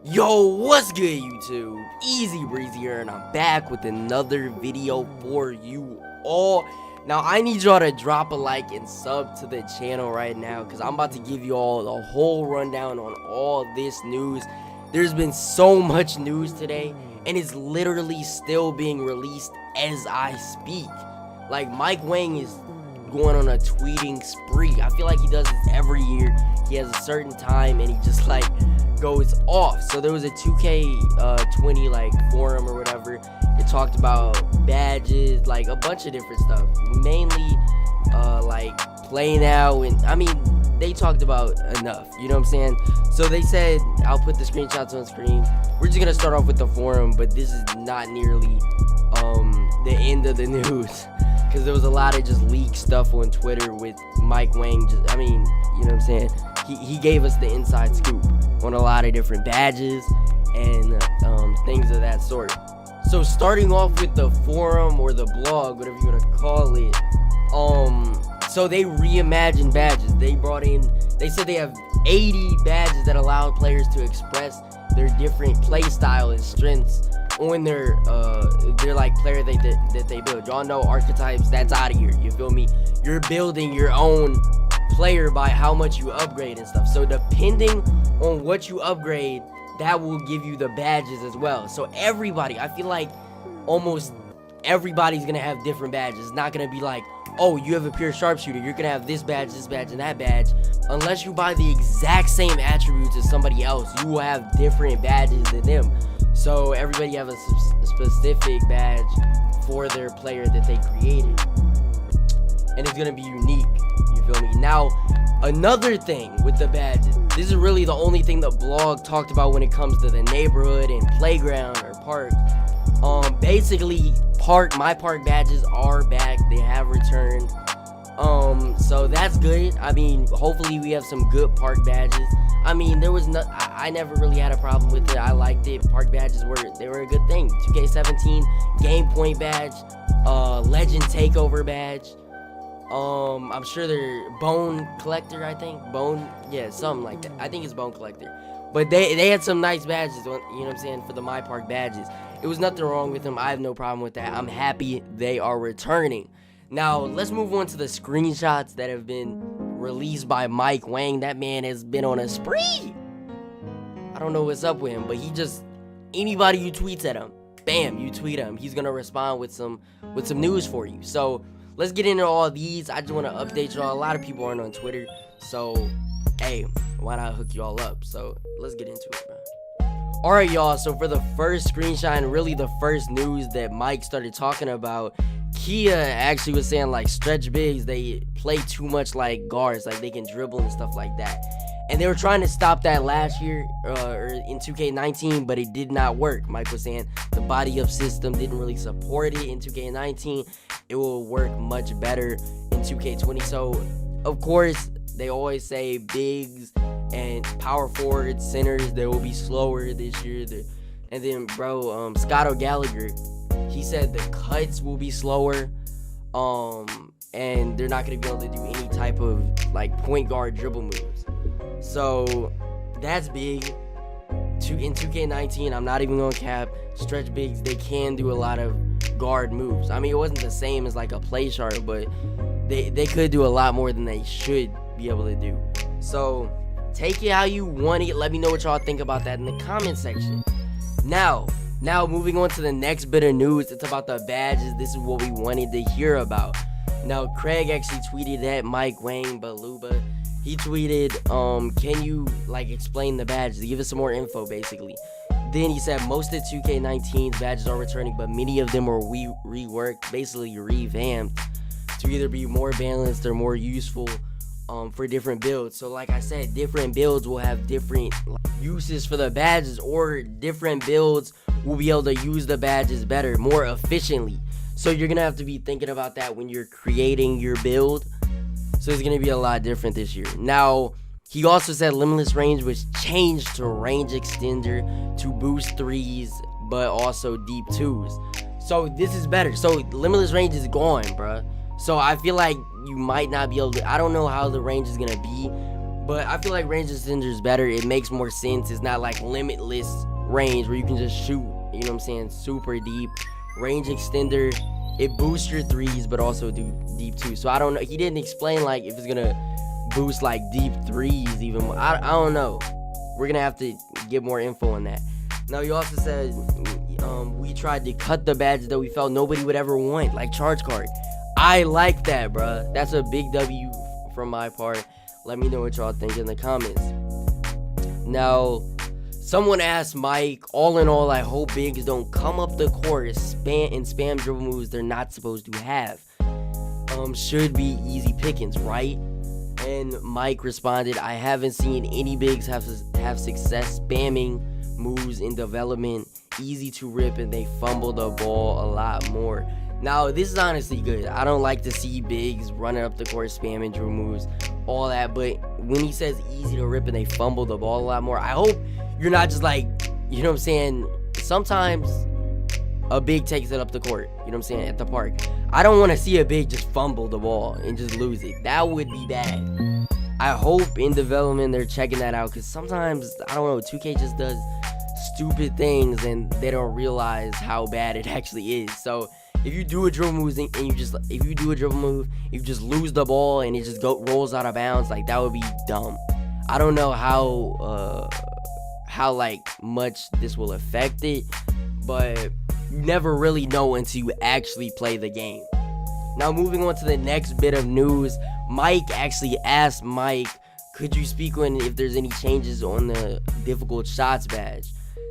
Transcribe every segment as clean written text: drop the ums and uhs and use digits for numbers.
Yo, what's good, YouTube? Easy Breezy here, and I'm back with another video for you all. Now, I need y'all to drop a like and sub to the channel right now, because I'm about to give you all the whole rundown on all this news. There's been so much news today, and it's literally still being released as I speak. Like, Mike Wang is going on a tweeting spree. I feel like he does this every year. He has a certain time, and he just, like, goes off. So there was a 2K20 like forum or whatever. It talked about badges, like a bunch of different stuff, mainly like playing out, and I mean they talked about enough, you know what I'm saying? So they said, I'll put the screenshots on screen. We're just gonna start off with the forum, but this is not nearly the end of the news, because there was a lot of just leaked stuff on Twitter with Mike Wang. I mean, you know what I'm saying? He gave us the inside scoop on a lot of different badges and things of that sort. So starting off with the forum or the blog, whatever you want to call it, so they reimagined badges. They said they have 80 badges that allow players to express their different play style and strengths on their like player that they build. Y'all know Archetypes, that's out of here, you feel me? You're building your own player by how much you upgrade and stuff. So depending on what you upgrade, that will give you the badges as well. So everybody, I feel like almost everybody's gonna have different badges. It's not gonna be like, oh, you have a pure sharpshooter, you're gonna have this badge, and that badge. Unless you buy the exact same attributes as somebody else, you will have different badges than them. So everybody have a specific badge for their player that they created, and it's gonna be unique. You feel me? Now, another thing with the badges, this is really the only thing the blog talked about when it comes to the neighborhood and playground or park. Basically, my park badges are back. They have returned. So that's good. I mean, hopefully we have some good park badges. I mean, there was I never really had a problem with it. I liked it. Park badges were a good thing. 2K17 game point badge, legend takeover badge. I'm sure they're bone collector, I think. Something like that. I think it's bone collector. But they had some nice badges, you know what I'm saying, for the My Park badges. It was nothing wrong with them. I have no problem with that. I'm happy they are returning. Now, let's move on to the screenshots that have been released by Mike Wang. That man has been on a spree. I don't know what's up with him, but anybody who tweets at him, bam, you tweet him. He's gonna respond with some news for you. So let's get into all these. I just want to update y'all. A lot of people aren't on Twitter, so hey, why not hook y'all up? So let's get into it, bro. Alright, y'all, so for the first screenshot and really the first news that Mike started talking about, Kia actually was saying like stretch bigs, they play too much like guards, like they can dribble and stuff like that. And they were trying to stop that last year or in 2K19, but it did not work. Mike was saying the body up system didn't really support it in 2K19. It will work much better in 2K20. So, of course, they always say bigs and power forwards, centers, they will be slower this year. And then, bro, Scott O'Gallagher, he said the cuts will be slower, and they're not going to be able to do any type of, like, point guard dribble moves. So, that's big. In 2K19, I'm not even going to cap, stretch bigs, they can do a lot of guard moves. I mean, it wasn't the same as, like, a play chart, but they could do a lot more than they should be able to do. So, take it how you want it. Let me know what y'all think about that in the comment section. Now moving on to the next bit of news. It's about the badges. This is what we wanted to hear about. Now, Craig actually tweeted at Mike Wang Baluba. He tweeted, can you like explain the badges? Give us some more info, basically. Then he said most of 2K19's badges are returning, but many of them are reworked, basically revamped, to either be more balanced or more useful for different builds. So like I said, different builds will have different uses for the badges, or different builds will be able to use the badges better, more efficiently. So you're gonna have to be thinking about that when you're creating your build. So it's gonna be a lot different this year. Now, he also said limitless range was changed to range extender to boost threes, but also deep twos. So this is better. So limitless range is gone, bruh. So I feel like you might not be able to, I don't know how the range is gonna be, But I feel like range extender is better. It makes more sense. It's not like limitless range where you can just shoot, you know what I'm saying, super deep. Range extender, it boosts your threes, but also do deep too. So I don't know. He didn't explain like if it's gonna boost like deep threes even. I don't know. We're gonna have to get more info on that. Now he also said we tried to cut the badges that we felt nobody would ever want, like charge card. I like that, bruh. That's a big W from my part. Let me know what y'all think in the comments. Now, someone asked Mike, all in all, I hope bigs don't come up the court and spam dribble moves they're not supposed to have. Should be easy pickings, right? And Mike responded, I haven't seen any bigs have success spamming moves in development. Easy to rip and they fumble the ball a lot more. Now, this is honestly good. I don't like to see bigs running up the court spamming dribble moves, all that. But when he says easy to rip and they fumble the ball a lot more, I hope you're not just like, you know what I'm saying? Sometimes a big takes it up the court, you know what I'm saying, at the park. I don't want to see a big just fumble the ball and just lose it. That would be bad. I hope in development they're checking that out, because sometimes, I don't know, 2K just does stupid things and they don't realize how bad it actually is. So if you do a dribble move and you just lose the ball and it just rolls out of bounds, like, that would be dumb. I don't know how like much this will affect it, but you never really know until you actually play the game. Now, moving on to the next bit of news, Mike actually asked Mike, could you speak on if there's any changes on the difficult shots badge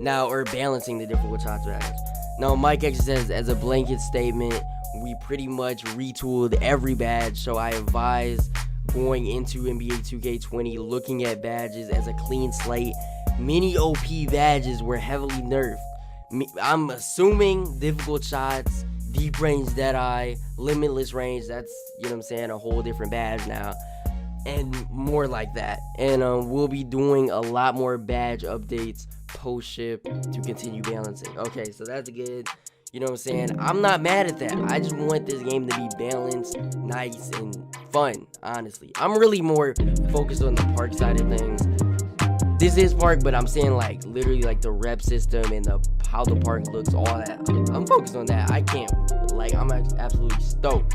now, or balancing the difficult shots badge. Now, Mike actually says, as a blanket statement, we pretty much retooled every badge, so I advise going into NBA 2K20 looking at badges as a clean slate. Many OP badges were heavily nerfed. I'm assuming difficult shots, deep range deadeye, limitless range, that's, you know what I'm saying, a whole different badge now, and more like that. And we'll be doing a lot more badge updates post ship to continue balancing. Okay, so that's good. You know what I'm saying? I'm not mad at that. I just want this game to be balanced, nice, and fun, honestly. I'm really more focused on the park side of things. This is park, but I'm saying, like, literally, like, the rep system and how the park looks, all that. I'm focused on that. I'm absolutely stoked.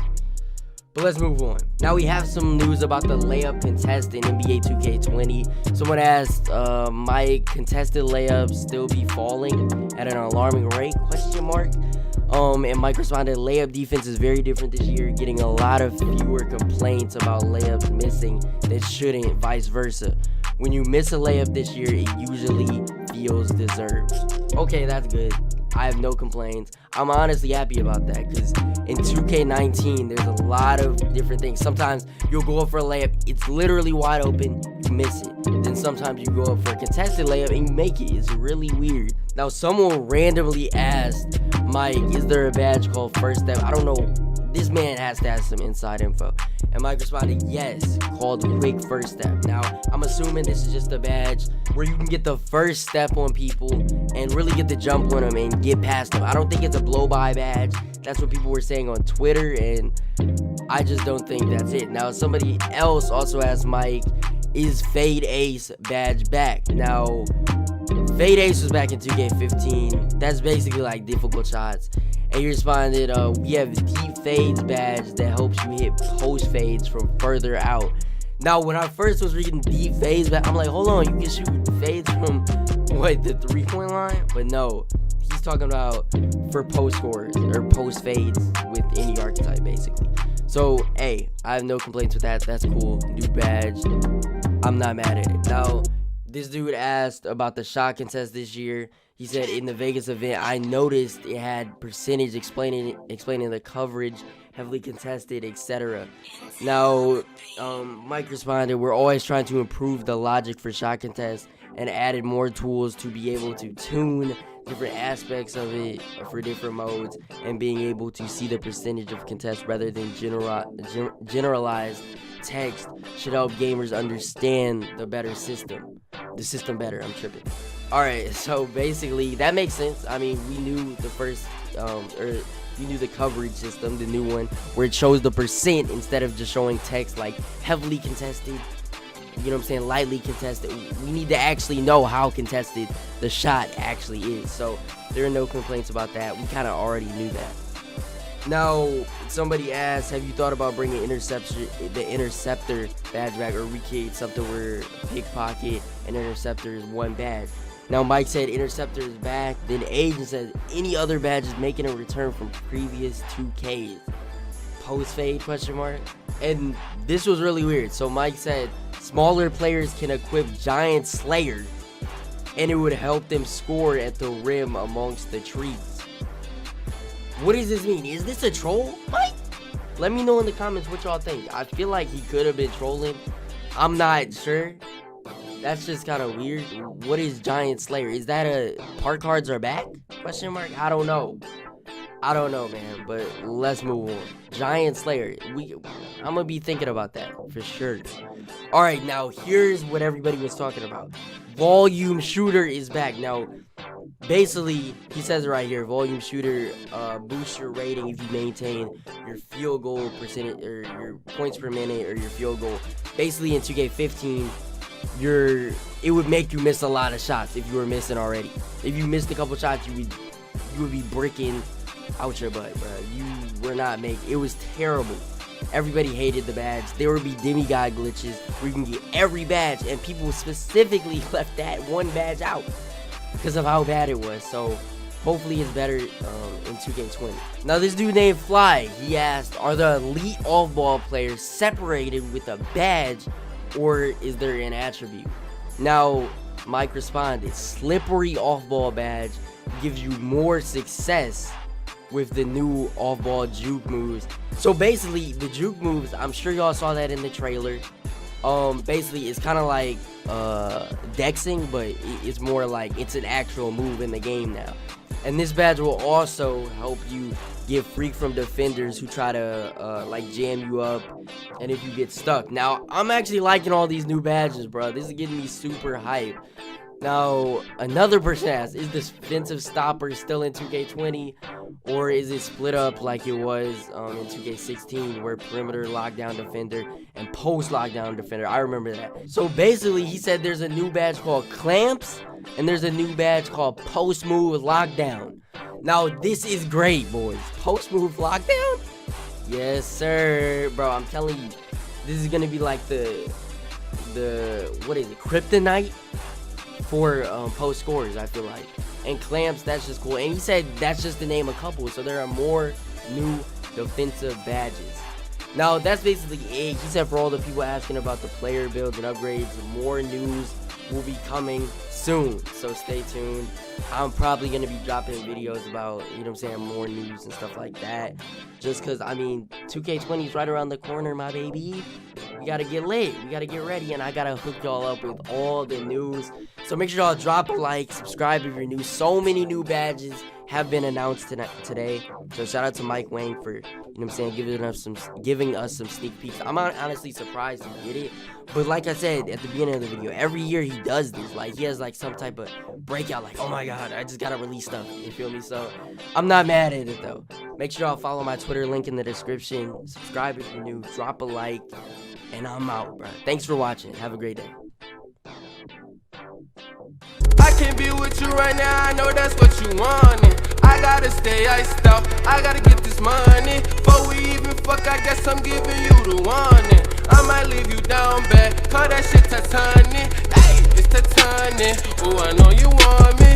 But let's move on. Now we have some news about the layup contest in NBA 2K20. Someone asked, might contested layups still be falling at an alarming rate? And Mike responded, layup defense is very different this year, getting a lot of fewer complaints about layups missing that shouldn't, vice versa. When you miss a layup this year, it usually feels deserved. Okay, that's good. I have no complaints. I'm honestly happy about that, because in 2K19, there's a lot of different things. Sometimes you'll go up for a layup, it's literally wide open, you miss it. Then sometimes you go up for a contested layup and you make it. It's really weird. Now, someone randomly asked Mike, is there a badge called First Step? I don't know. This man has to have some inside info. And Mike responded, yes, called Quick First Step. Now, I'm assuming this is just a badge where you can get the first step on people and really get the jump on them and get past them. I don't think it's a blow-by badge. That's what people were saying on Twitter, and I just don't think that's it. Now, somebody else also asked Mike, is Fade Ace badge back? Now, Fade Ace was back in 2K15. That's basically like difficult shots. And he responded, we have deep fades badge that helps you hit post fades from further out. Now, when I first was reading deep fades badge, I'm like, hold on, you can shoot fades from, what, the 3-point line? But no, he's talking about for post scores or post fades with any archetype, basically. So, hey, I have no complaints with that. That's cool. New badge. I'm not mad at it. Now, this dude asked about the shot contest this year. He said, in the Vegas event, I noticed it had percentage explaining the coverage, heavily contested, etc. Now, Mike responded, we're always trying to improve the logic for shot contests and added more tools to be able to tune different aspects of it for different modes, and being able to see the percentage of contests rather than generalized text should help gamers understand the system better. I'm tripping. Alright, so basically that makes sense. I mean, we knew the first we knew the coverage system, the new one, where it shows the percent instead of just showing text like heavily contested. you know what I'm saying, lightly contested. We need to actually know how contested the shot actually is. So there are no complaints about that. We kind of already knew that. Now, somebody asked, have you thought about bringing the interceptor badge back, or recreate something where pickpocket and interceptor is one badge? Now, Mike said interceptor is back. Then Agent said any other badges making a return from previous 2Ks. Post fade ? And this was really weird. So Mike said smaller players can equip Giant Slayer, and it would help them score at the rim amongst the trees. What does this mean? Is this a troll, Mike? Let me know in the comments what y'all think. I feel like he could have been trolling. I'm not sure. That's just kind of weird. What is Giant Slayer? Is that a park cards are back ? I don't know. I don't know, man. But let's move on. Giant Slayer. I'm gonna be thinking about that for sure. All right, now here's what everybody was talking about. Volume Shooter is back. Now, basically, he says it right here. Volume Shooter boosts your rating if you maintain your field goal percentage, or your points per minute, or your field goal. Basically, in 2K15, it would make you miss a lot of shots if you were missing already. If you missed a couple shots, you would be bricking out your butt, bro. You were not making. It was terrible. Everybody hated the badge. There would be demigod glitches where you can get every badge, and people specifically left that one badge out because of how bad it was. So hopefully it's better in 2K20. Now, this dude named Fly, he asked, are the elite off-ball players separated with a badge, or is there an attribute? Now, Mike responded, slippery off-ball badge gives you more success with the new off-ball juke moves. So basically, the juke moves, I'm sure y'all saw that in the trailer. Basically, it's kind of like dexing, but it's more like it's an actual move in the game now. And this badge will also help you get free from defenders who try to like jam you up, and if you get stuck. Now, I'm actually liking all these new badges, bro. This is getting me super hype. Now, another person asked, is this defensive stopper still in 2K20, or is it split up like it was in 2K16, where perimeter lockdown defender and post lockdown defender? I remember that. So basically, he said there's a new badge called clamps, and there's a new badge called post move lockdown. Now, this is great, boys. Post move lockdown? Yes, sir. Bro, I'm telling you, this is gonna be like the what is it, kryptonite for post scores, I feel like. And clamps, that's just cool. And he said that's just to name a couple, so there are more new defensive badges. Now, that's basically it. He said for all the people asking about the player builds and upgrades, more news will be coming soon, so stay tuned. I'm probably gonna be dropping videos about, you know what I'm saying, more news and stuff like that, just because, I mean, 2K20 is right around the corner, my baby. We gotta get lit, we gotta get ready, and I gotta hook y'all up with all the news. So make sure y'all drop a like, subscribe if you're new. So many new badges have been announced today. So shout out to Mike Wang for, you know what I'm saying, giving us some sneak peeks. I'm honestly surprised he did it. But like I said at the beginning of the video, every year he does this. Like, he has like some type of breakout, like, oh my god, I just gotta release stuff. You feel me? So I'm not mad at it though. Make sure y'all follow my Twitter, link in the description. Subscribe if you're new, drop a like, and I'm out, bro. Thanks for watching. Have a great day. I can't be with you right now, I know that's what you wanted. I gotta stay iced out, I gotta get this money. Before we even fuck, I guess I'm giving you the warning. I might leave you down bad, call that shit Titanic. Hey, it's Titanic, oh I know you want me.